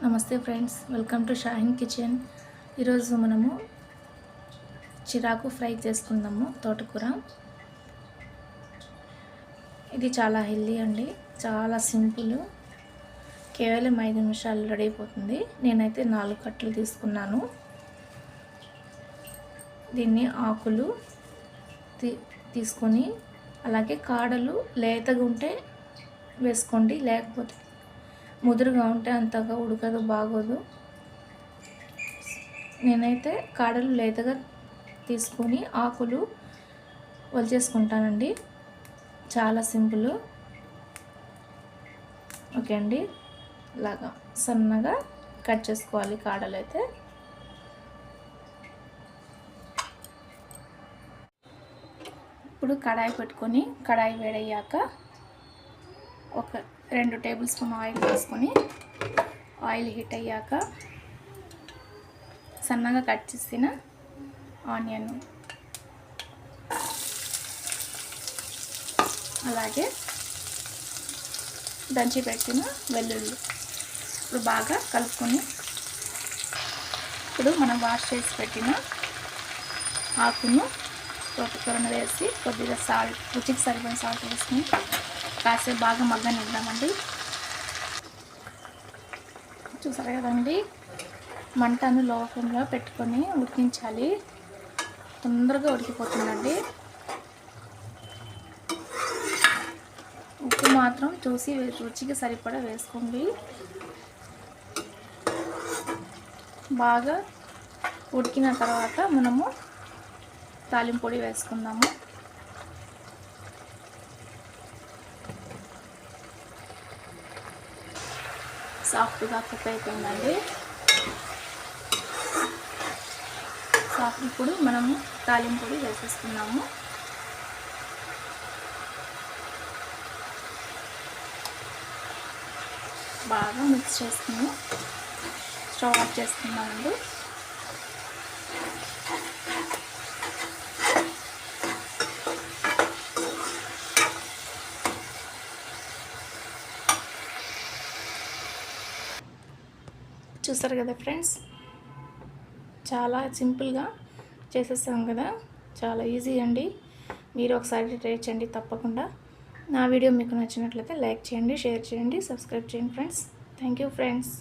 నమస్తే friends, welcome to Shaheen kitchen. ఈరోజు మనము చిరాకు ఫ్రై చేసుకుందాము. తోటకూర ఇది చాలా హెల్దీ అండి, చాలా సింపుల్. కేవలం 5 నిమిషాలు రెడీ అయిపోతుంది. నేనైతే 4 కట్టలు తీసుకున్నాను. దీన్ని ఆకులు తీసుకొని అలాగే కాడలు లేతగా ఉంటే వేసుకోండి, లేకపోతే ముదురుగా ఉంటే అంతగా ఉడకదు, బాగోదు. నేనైతే కాడలు లేతగా తీసుకొని ఆకులు వలిచేసుకుంటానండి. చాలా సింపుల్. ఓకే అండి, ఇలాగా సన్నగా కట్ చేసుకోవాలి కాడలు అయితే. ఇప్పుడు కడాయి పెట్టుకొని కడాయి వేడయ్యాక ఒక 2 టేబుల్ స్పూన్ ఆయిల్ వేసుకొని ఆయిల్ హీట్ అయ్యాక సన్నగా కట్ చేసిన ఆనియన్, అలాగే దంచి పెట్టిన వెల్లుల్లి ఇప్పుడు బాగా కలుపుకొని ఇప్పుడు మనం వాష్ చేసి పెట్టిన ఆకును తోటకూరను వేసి కొద్దిగా సాల్ట్, రుచికి సరిపడిన సాల్ట్ వేసుకొని కాసేపు బాగా మగ్గనిద్దామండి. చూసారు కదండి, మంటను లో ఫ్లేమ్లో పెట్టుకొని ఉడికించాలి. తొందరగా ఉడికిపోతుందండి. ఉప్పు మాత్రం చూసి రుచికి సరిపడా వేసుకోండి. బాగా ఉడికిన తర్వాత మనము తాలింపు పొడి వేసుకుందాము. సాఫ్ట్గా కుక్ అయిపోయిందండి. ఇప్పుడు మనము తాలింపు పొడి వేసేసుకున్నాము. బాగా మిక్స్ చేసుకుని స్టవ్ ఆఫ్ చేసుకున్నామండి. చూసారు కదా ఫ్రెండ్స్, చాలా సింపుల్గా చేసేసాం కదా, చాలా ఈజీ అండి. మీరు ఒకసారి ట్రై చేయండి తప్పకుండా. నా వీడియో మీకు నచ్చినట్లయితే లైక్ చేయండి, షేర్ చేయండి, సబ్స్క్రైబ్ చేయండి ఫ్రెండ్స్. Thank you friends.